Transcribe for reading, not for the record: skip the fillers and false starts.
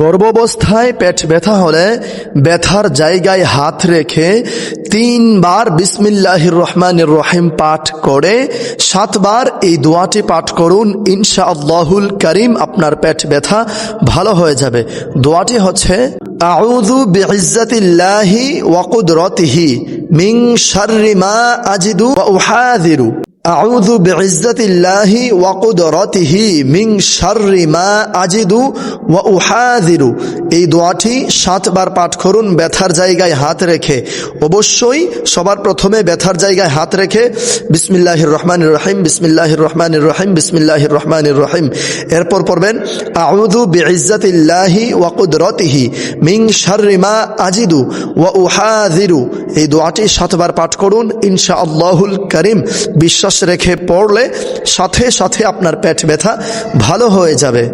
গর্ভাবস্থায় পেট ব্যথা হলে ব্যথার জায়গায় হাত রেখে 3 বার বিসমিল্লাহির রহমানির রহিম পাঠ করে 7 বার এই দোয়াটি পাঠ করুন। ইনশাআল্লাহুল কারীম আপনার পেট ব্যথা ভালো হয়ে যাবে। দোয়াটি হচ্ছে আউযু বিইজ্জাতিল্লাহি ওয়া কুদরাতিহি মিন শাররি মা আজিদু ওয়া উহাযিরু। আউযু বিইজ্জাতিল্লাহি ওয়া কুদরাতিহি মিন শাররি মা আজিদু ওয়া উহাযিরু। এই দোয়াটি 7 বার পাঠ করুন ব্যথার জায়গায় হাত রেখে। অবশ্যই সবার প্রথমে ব্যথার জায়গায় হাত রেখে বিসমিল্লাহির রহমানির রহিম বিসমিল্লাহির রহমানির রহিম বিসমিল্লাহির রহমানির রহিম। এরপর পড়বেন আউযু বিইজ্জাতিল্লাহি ওয়া কুদরাতিহি মিন শাররি মা আজিদু ওয়া উহাযিরু। এই দোয়াটি 7 বার পাঠ করুন। ইনশাআল্লাহুল কারীম বিশ্বাস রেখে পড়লে সাথে সাথে আপনার পেট ব্যথা ভালো হয়ে যাবে।